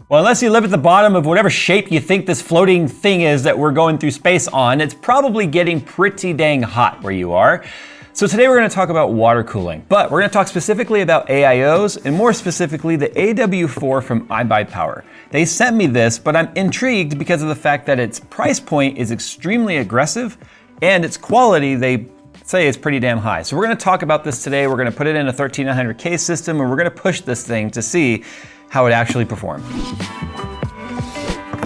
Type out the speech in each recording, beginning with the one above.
Well, unless you live at the bottom of whatever shape you think this floating thing is that we're going through space on, it's probably getting pretty dang hot where you are. So today we're going to talk about water cooling, but we're going to talk specifically about AIOs and more specifically the AW4 from iBUYPOWER. They sent me this, but I'm intrigued because of the fact that its price point is extremely aggressive and its quality, they say, is pretty damn high. So we're going to talk about this today. We're going to put it in a 13900K system and we're going to push this thing to see how it actually performs.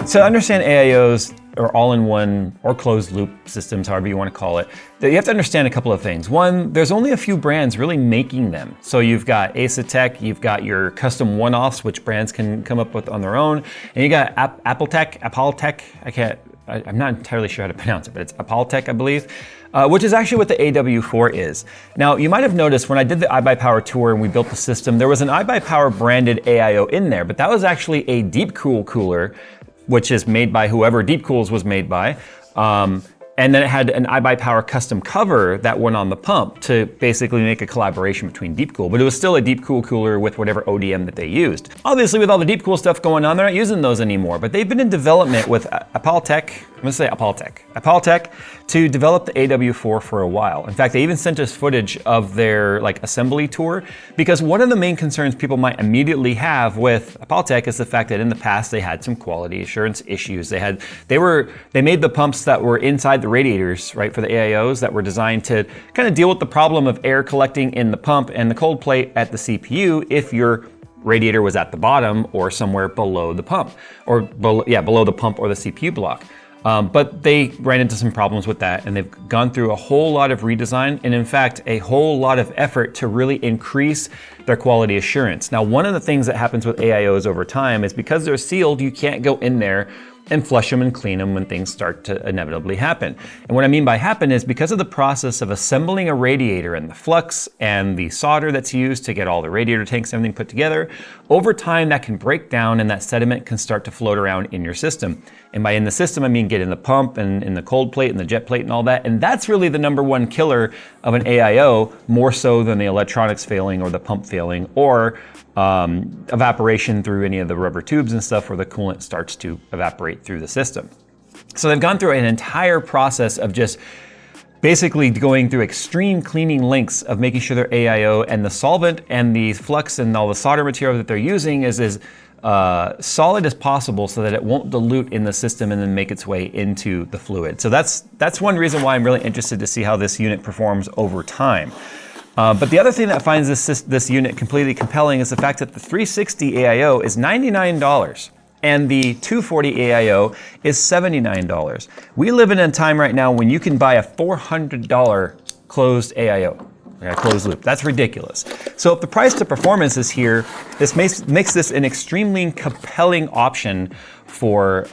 So to understand AIOs, or all-in-one or closed-loop systems, however you want to call it, you have to understand a couple of things. One, there's only a few brands really making them. So you've got Asetek, you've got your custom one-offs, which brands can come up with on their own, and you got Appletech, I'm not entirely sure how to pronounce it, but it's Appletech, I believe, which is actually what the AW4 is. Now, you might have noticed when I did the iBUYPOWER tour and we built the system, there was an iBUYPOWER branded AIO in there, but that was actually a deep cool cooler, which is made by whoever Deep Cools was made by. And then it had an iBUYPOWER custom cover that went on the pump to basically make a collaboration between Deep Cool, but it was still a Deep Cool cooler with whatever ODM that they used. Obviously with all the Deep Cool stuff going on, they're not using those anymore, but they've been in development with Appletech, Appletech to develop the AW4 for a while. In fact, they even sent us footage of their assembly tour, because one of the main concerns people might immediately have with Appletech is the fact that in the past they had some quality assurance issues. They made the pumps that were inside the radiators, right, for the AIOs that were designed to kind of deal with the problem of air collecting in the pump and the cold plate at the CPU if your radiator was at the bottom or somewhere below the pump, or below the pump or the CPU block. But they ran into some problems with that, and they've gone through a whole lot of redesign and in fact a whole lot of effort to really increase their quality assurance. Now, one of the things that happens with AIOs over time is because they're sealed, you can't go in there and flush them and clean them when things start to inevitably happen. And what I mean by happen is because of the process of assembling a radiator and the flux and the solder that's used to get all the radiator tanks and everything put together, over time that can break down and that sediment can start to float around in your system. And by in the system, I mean get in the pump and in the cold plate and the jet plate and all that. And that's really the number one killer of an AIO, more so than the electronics failing or the pump failing or evaporation through any of the rubber tubes and stuff where the coolant starts to evaporate through the system. So they've gone through an entire process of just basically going through extreme cleaning lengths of making sure their AIO and the solvent and the flux and all the solder material that they're using is as solid as possible so that it won't dilute in the system and then make its way into the fluid. So that's one reason why I'm really interested to see how this unit performs over time. But the other thing that finds this unit completely compelling is the fact that the 360 AIO is $99 and the 240 AIO is $79. We live in a time right now when you can buy a $400 closed AIO. Closed loop. That's ridiculous. So if the price to performance is here, this makes this an extremely compelling option for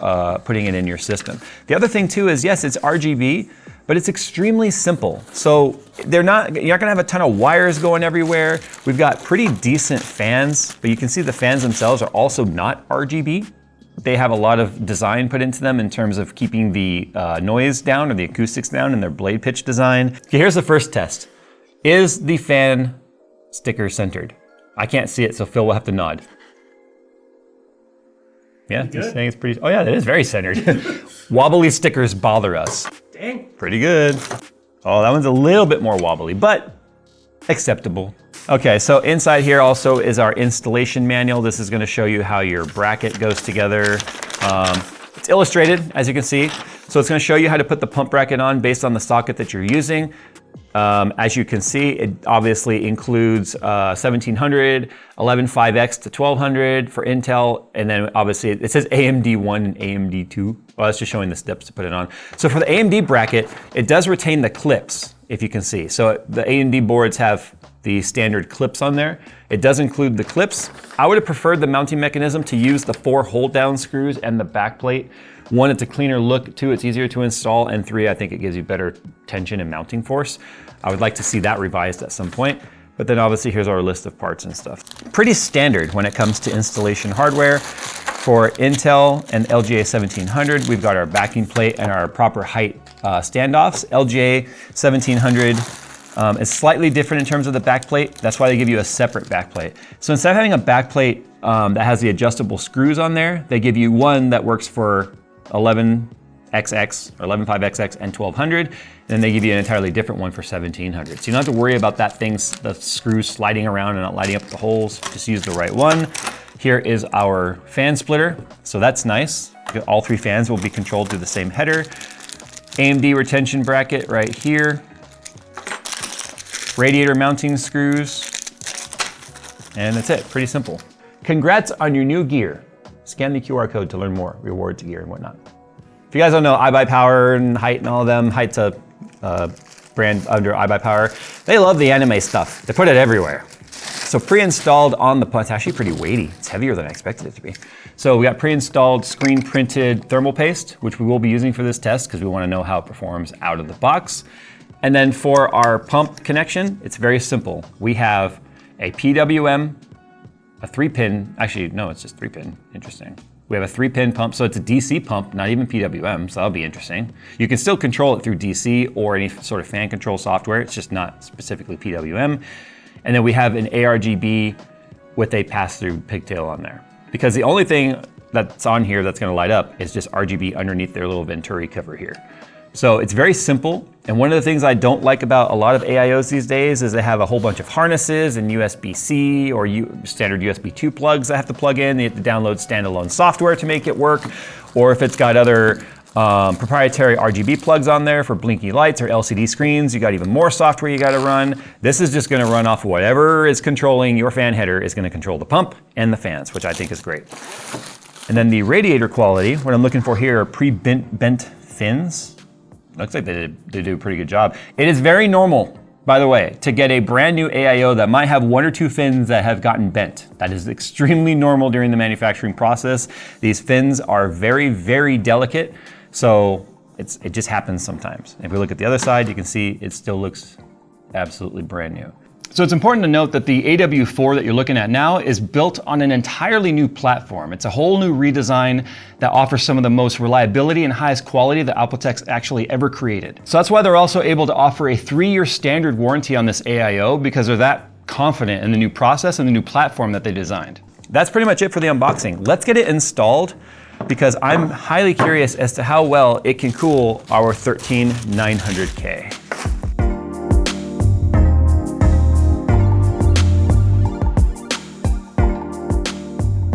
putting it in your system. The other thing too is, yes, it's RGB, but it's extremely simple. So you're not gonna have a ton of wires going everywhere. We've got pretty decent fans, but you can see the fans themselves are also not RGB. They have a lot of design put into them in terms of keeping the noise down or the acoustics down in their blade pitch design. Okay, here's the first test. Is the fan sticker centered? I can't see it, so Phil will have to nod. Yeah, he's saying it's pretty, oh yeah, it is very centered. Wobbly stickers bother us. Dang. Pretty good. Oh, that one's a little bit more wobbly, but acceptable. Okay, so inside here also is our installation manual. This is gonna show you how your bracket goes together. It's illustrated, as you can see. So it's gonna show you how to put the pump bracket on based on the socket that you're using. As you can see, it obviously includes 1700, 11.5X to 1200 for Intel, and then obviously it says AMD 1 and AMD 2. Well, that's just showing the steps to put it on. So for the AMD bracket, it does retain the clips, if you can see. So the AMD boards have the standard clips on there. It does include the clips. I would have preferred the mounting mechanism to use the 4 hold down screws and the back plate. 1, it's a cleaner look, 2, it's easier to install, and 3, I think it gives you better tension and mounting force. I would like to see that revised at some point. But then obviously here's our list of parts and stuff. Pretty standard when it comes to installation hardware. For Intel and LGA 1700, we've got our backing plate and our proper height standoffs. LGA 1700 is slightly different in terms of the backplate. That's why they give you a separate backplate. So instead of having a backplate that has the adjustable screws on there. They give you one that works for 11XX or 11.5XX and 1200. And then they give you an entirely different one for 1700. So you don't have to worry about the screws sliding around and not lighting up the holes. Just use the right one. Here is our fan splitter. So that's nice. All 3 fans will be controlled through the same header. AMD retention bracket right here. Radiator mounting screws. And that's it, pretty simple. Congrats on your new gear. Scan the QR code to learn more rewards, gear, and whatnot. If you guys don't know, iBUYPOWER and Height and all of them, Height's a brand under iBUYPOWER. They love the anime stuff. They put it everywhere. So pre-installed on the pump, it's actually pretty weighty. It's heavier than I expected it to be. So we got pre-installed screen printed thermal paste, which we will be using for this test because we want to know how it performs out of the box. And then for our pump connection, it's very simple. We have a PWM, a 3-pin, actually, no, it's just 3-pin, interesting. We have a 3-pin pump, so it's a DC pump, not even PWM, so that'll be interesting. You can still control it through DC or any sort of fan control software, it's just not specifically PWM. And then we have an ARGB with a pass-through pigtail on there. Because the only thing that's on here that's gonna light up is just RGB underneath their little Venturi cover here. So it's very simple. And one of the things I don't like about a lot of AIOs these days is they have a whole bunch of harnesses and USB-C or standard USB 2 plugs that have to plug in. You have to download standalone software to make it work. Or if it's got other proprietary RGB plugs on there for blinky lights or LCD screens, you got even more software you gotta run. This is just gonna run off whatever is controlling your fan header is gonna control the pump and the fans, which I think is great. And then the radiator quality, what I'm looking for here are pre-bent fins. Looks like they do a pretty good job. It is very normal, by the way, to get a brand new AIO that might have 1 or 2 fins that have gotten bent. That is extremely normal during the manufacturing process. These fins are very, very delicate, so it just happens sometimes. If we look at the other side, you can see it still looks absolutely brand new. So it's important to note that the AW4 that you're looking at now is built on an entirely new platform. It's a whole new redesign that offers some of the most reliability and highest quality that Alphatec's actually ever created. So that's why they're also able to offer a 3-year standard warranty on this AIO, because they're that confident in the new process and the new platform that they designed. That's pretty much it for the unboxing. Let's get it installed because I'm highly curious as to how well it can cool our 13900K.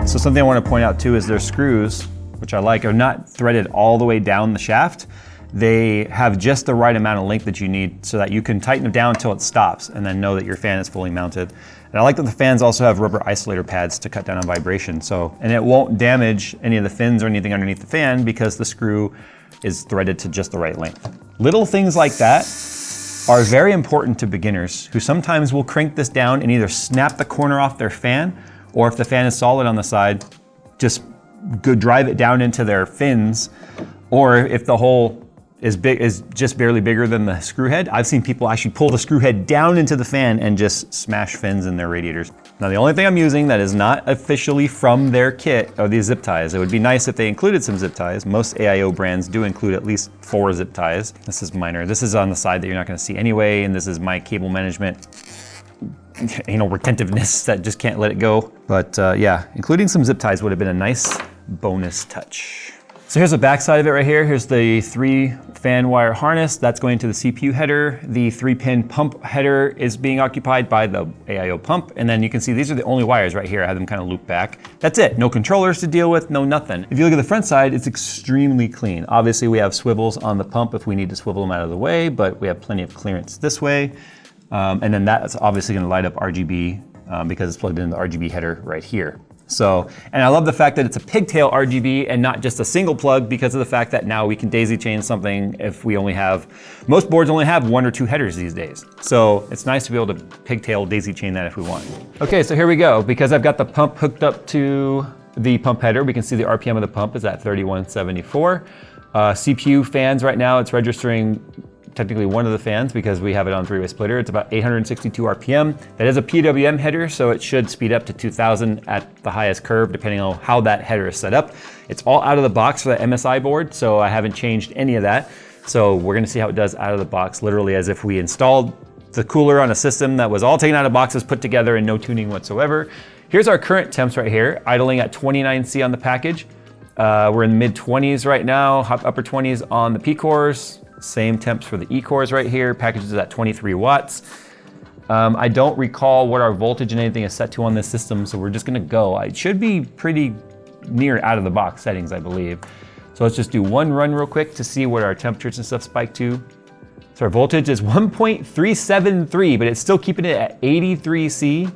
So something I want to point out too is their screws, which I like, are not threaded all the way down the shaft. They have just the right amount of length that you need so that you can tighten them down until it stops and then know that your fan is fully mounted. And I like that the fans also have rubber isolator pads to cut down on vibration. And it won't damage any of the fins or anything underneath the fan because the screw is threaded to just the right length. Little things like that are very important to beginners who sometimes will crank this down and either snap the corner off their fan, or if the fan is solid on the side, just go drive it down into their fins. Or if the hole is just barely bigger than the screw head, I've seen people actually pull the screw head down into the fan and just smash fins in their radiators. Now the only thing I'm using that is not officially from their kit are these zip ties. It would be nice if they included some zip ties. Most AIO brands do include at least 4 zip ties. This is minor. This is on the side that you're not gonna see anyway, and this is my cable management retentiveness that just can't let it go. But yeah, including some zip ties would have been a nice bonus touch. So here's the back side of it right here. Here's the 3 fan wire harness. That's going to the CPU header. The 3-pin pump header is being occupied by the AIO pump. And then you can see these are the only wires right here. I have them kind of looped back. That's it. No controllers to deal with, no nothing. If you look at the front side, it's extremely clean. Obviously we have swivels on the pump if we need to swivel them out of the way, but we have plenty of clearance this way. And then that's obviously going to light up RGB because it's plugged into the RGB header right here. So, and I love the fact that it's a pigtail RGB and not just a single plug because of the fact that now we can daisy chain something if we only have, most boards only have 1 or 2 headers these days. So it's nice to be able to pigtail daisy chain that if we want. Okay, so here we go. Because I've got the pump hooked up to the pump header, we can see the RPM of the pump is at 3174. CPU fans right now, it's registering technically one of the fans because we have it on 3-way splitter. It's about 862 RPM. That is a PWM header, so it should speed up to 2000 at the highest curve, depending on how that header is set up. It's all out of the box for the MSI board, so I haven't changed any of that. So we're gonna see how it does out of the box, literally as if we installed the cooler on a system that was all taken out of boxes, put together, and no tuning whatsoever. here's our current temps right here, idling at 29C on the package. We're in the mid 20s right now, upper 20s on the P cores. Same temps for the E cores right here. Package is at 23 watts. I don't recall what our voltage and anything is set to on this system, so we're just gonna go. It should be pretty near out of the box settings, I believe. So let's just do one run real quick to see what our temperatures and stuff spike to. So our voltage is 1.373, but it's still keeping it at 83C.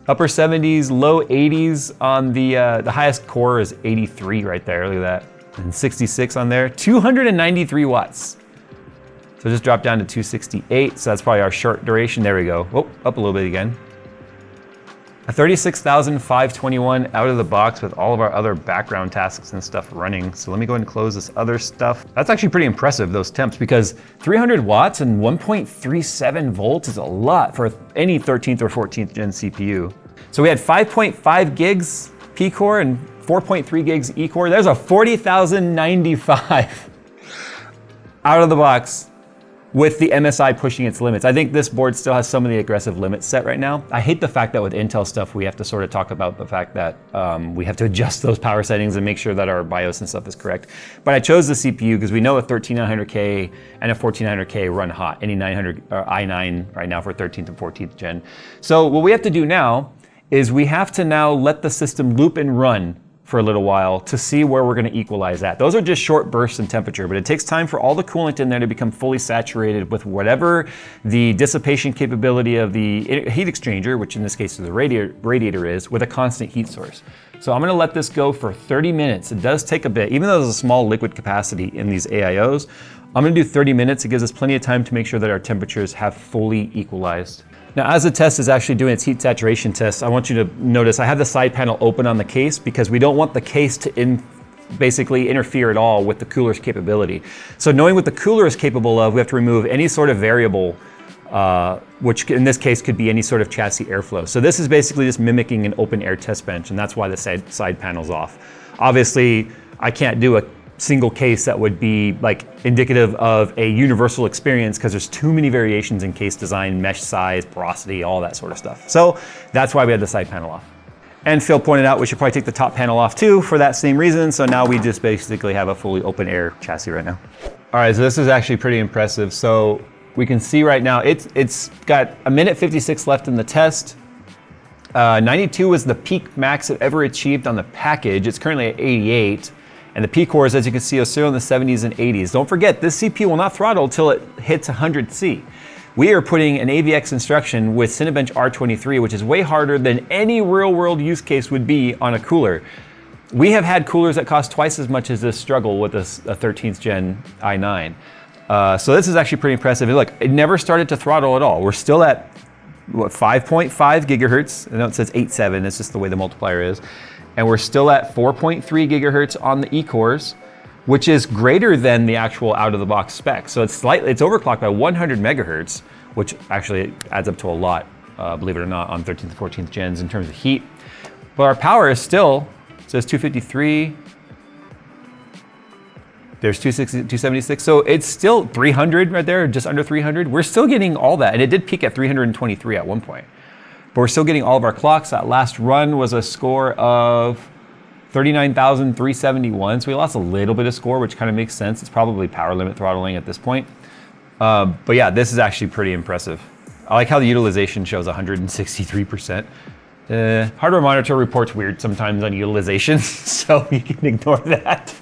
Upper 70s, low 80s on the highest core is 83 right there, look at that. And 66 on there, 293 watts. So just drop down to 268, so that's probably our short duration. There we go. Oh, up a little bit again. A 36,521 out of the box with all of our other background tasks and stuff running. So let me go ahead and close this other stuff. That's actually pretty impressive, those temps, because 300 watts and 1.37 volts is a lot for any 13th or 14th gen CPU. So we had 5.5 gigs P core and 4.3 gigs E core. There's a 40,095 out of the box, with the MSI pushing its limits. I think this board still has some of the aggressive limits set right now. I hate the fact that with Intel stuff, we have to sort of talk about the fact that we have to adjust those power settings and make sure that our BIOS and stuff is correct. But I chose the CPU because we know a 13900K and a 1400K run hot, any 900 or i9 right now for 13th and 14th gen. So what we have to do now is we have to now let the system loop and run for a little while to see where we're gonna equalize at. Those are just short bursts in temperature, but it takes time for all the coolant in there to become fully saturated with whatever the dissipation capability of the heat exchanger, which in this case is the radiator is, with a constant heat source. So I'm gonna let this go for 30 minutes. It does take a bit, even though there's a small liquid capacity in these AIOs, I'm gonna do 30 minutes. It gives us plenty of time to make sure that our temperatures have fully equalized. Now, as the test is actually doing its heat saturation test, I want you to notice I have the side panel open on the case because we don't want the case to basically interfere at all with the cooler's capability. So knowing what the cooler is capable of, we have to remove any sort of variable, which in this case could be any sort of chassis airflow. So this is basically just mimicking an open air test bench, and that's why the side panel's off. Obviously, I can't do a single case that would be like indicative of a universal experience because there's too many variations in case design, mesh size, porosity, all that sort of stuff. So that's why we had the side panel off. And Phil pointed out we should probably take the top panel off too for that same reason. So now we just basically have a fully open air chassis right now. All right, so this is actually pretty impressive. So we can see right now it's got a minute 56 left in the test. 92 was the peak max it ever achieved on the package. It's currently at 88. And the P cores, as you can see, are still in the 70s and 80s. Don't forget, this CPU will not throttle until it hits 100C. We are putting an AVX instruction with Cinebench R23, which is way harder than any real-world use case would be on a cooler. We have had coolers that cost twice as much as this struggle with a 13th gen i9. So this is actually pretty impressive. And look, it never started to throttle at all. We're still at, what, 5.5 gigahertz. I know it says 8.7, it's just the way the multiplier is. And we're still at 4.3 gigahertz on the E cores, which is greater than the actual out-of-the-box spec. So it's overclocked by 100 megahertz, which actually adds up to a lot, believe it or not, on 13th and 14th gens in terms of heat. But our power is still, it says 253, there's 260, 276, so it's still 300 right there, just under 300. We're still getting all that, and it did peak at 323 at one point. But we're still getting all of our clocks. That last run was a score of 39,371. So we lost a little bit of score, which kind of makes sense. It's probably power limit throttling at this point. But yeah, this is actually pretty impressive. I like how the utilization shows 163%. Hardware Monitor reports weird sometimes on utilization, so you can ignore that.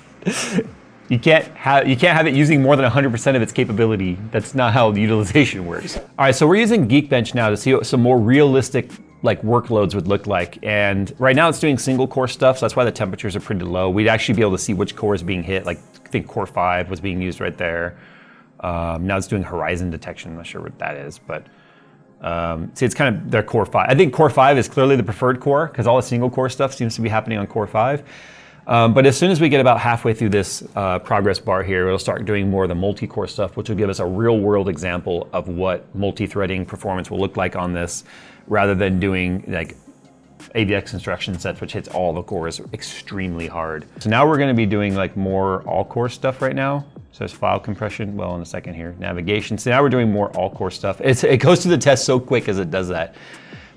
You can't have it using more than 100% of its capability. That's not how the utilization works. All right, so we're using Geekbench now to see what some more realistic like workloads would look like. And right now it's doing single core stuff, so that's why the temperatures are pretty low. We'd actually be able to see which core is being hit. Like I think core 5 was being used right there. Now it's doing horizon detection. I'm not sure what that is, but see, it's kind of their core 5. I think core 5 is clearly the preferred core because all the single core stuff seems to be happening on core 5. But as soon as we get about halfway through this progress bar here, it'll start doing more of the multi-core stuff, which will give us a real-world example of what multi-threading performance will look like on this, rather than doing like AVX instruction sets, which hits all the cores extremely hard. So now we're going to be doing like more all-core stuff right now. So there's file compression, well, in a second here, navigation. So now we're doing more all-core stuff. It goes through the test so quick as it does that.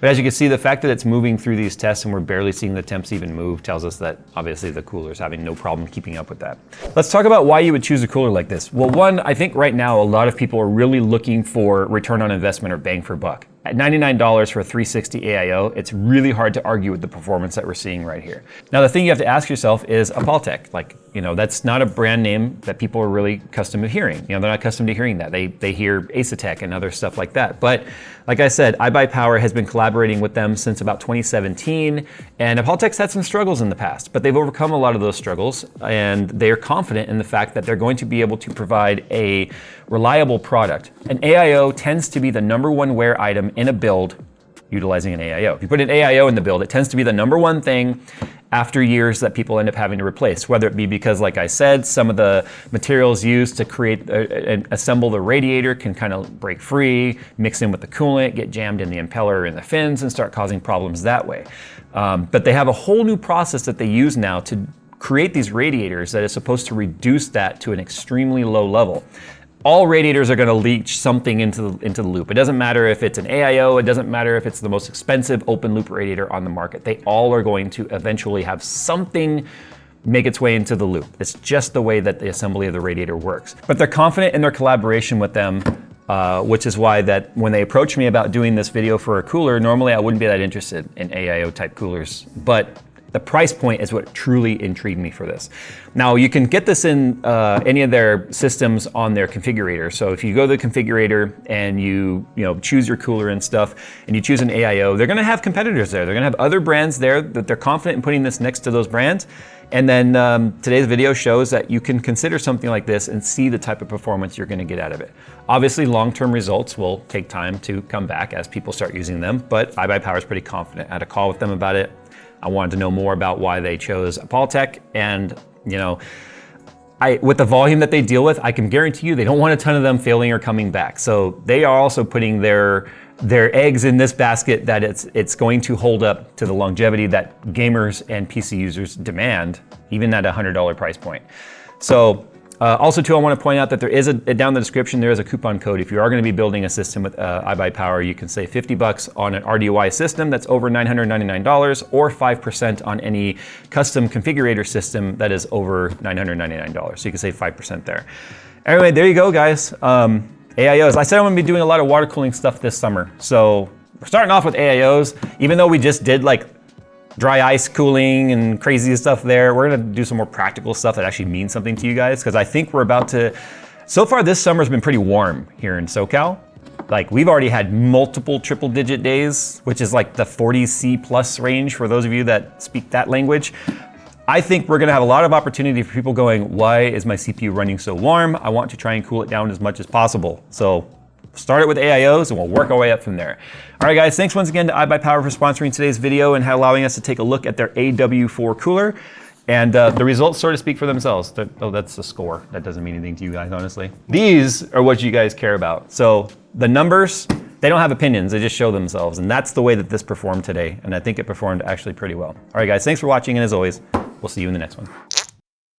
But as you can see, the fact that it's moving through these tests and we're barely seeing the temps even move tells us that obviously the cooler is having no problem keeping up with that. Let's talk about why you would choose a cooler like this. Well, one, I think right now a lot of people are really looking for return on investment or bang for buck. At $99 for a 360 AIO, it's really hard to argue with the performance that we're seeing right here. Now, the thing you have to ask yourself is Appaltech. Like, you know, that's not a brand name that people are really accustomed to hearing. You know, they're not accustomed to hearing that. They hear Asetek and other stuff like that. But like I said, iBUYPOWER has been collaborating with them since about 2017, and Appaltech's had some struggles in the past, but they've overcome a lot of those struggles, and they're confident in the fact that they're going to be able to provide a reliable product. An AIO tends to be the #1 wear item in a build utilizing an AIO. If you put an AIO in the build, it tends to be the #1 thing after years that people end up having to replace, whether it be because, like I said, some of the materials used to create and assemble the radiator can kind of break free, mix in with the coolant, get jammed in the impeller and the fins and start causing problems that way. But they have a whole new process that they use now to create these radiators that is supposed to reduce that to an extremely low level. All radiators are going to leach something into the loop. It doesn't matter if it's an AIO, it doesn't matter if it's the most expensive open loop radiator on the market. They all are going to eventually have something make its way into the loop. It's just the way that the assembly of the radiator works. But they're confident in their collaboration with them, which is why that when they approached me about doing this video for a cooler, normally I wouldn't be that interested in AIO type coolers. But the price point is what truly intrigued me for this. Now, you can get this in any of their systems on their configurator. So if you go to the configurator and you choose your cooler and stuff, and you choose an AIO, they're gonna have competitors there. They're gonna have other brands there that they're confident in putting this next to those brands. And then today's video shows that you can consider something like this and see the type of performance you're gonna get out of it. Obviously, long-term results will take time to come back as people start using them, but iBUYPOWER is pretty confident. I had a call with them about it. I wanted to know more about why they chose Appaltech, and with the volume that they deal with, I can guarantee you they don't want a ton of them failing or coming back. So they are also putting their eggs in this basket that it's going to hold up to the longevity that gamers and PC users demand, even at a $100 price point. So also too, I want to point out that there is down in the description, there is a coupon code. If you are going to be building a system with iBUYPOWER, you can save $50 on an RDY system that's over $999, or 5% on any custom configurator system that is over $999. So you can save 5% there. Anyway, there you go, guys. AIOs. I said I'm going to be doing a lot of water cooling stuff this summer. So we're starting off with AIOs, even though we just did like dry ice cooling and crazy stuff there. We're gonna do some more practical stuff that actually means something to you guys, because I think we're about to, so far this summer's been pretty warm here in SoCal. Like, we've already had multiple triple-digit days, which is like the 40°C plus range for those of you that speak that language. I think we're gonna have a lot of opportunity for people going, why is my CPU running so warm? I want to try and cool it down as much as possible. So start it with AIOs and we'll work our way up from there. All right, guys, thanks once again to iBUYPOWER for sponsoring today's video and allowing us to take a look at their AW4 cooler. And the results sort of speak for themselves. Oh, that's the score. That doesn't mean anything to you guys, honestly. These are what you guys care about. So the numbers, they don't have opinions, they just show themselves. And that's the way that this performed today. And I think it performed actually pretty well. All right, guys, thanks for watching. And as always, we'll see you in the next one.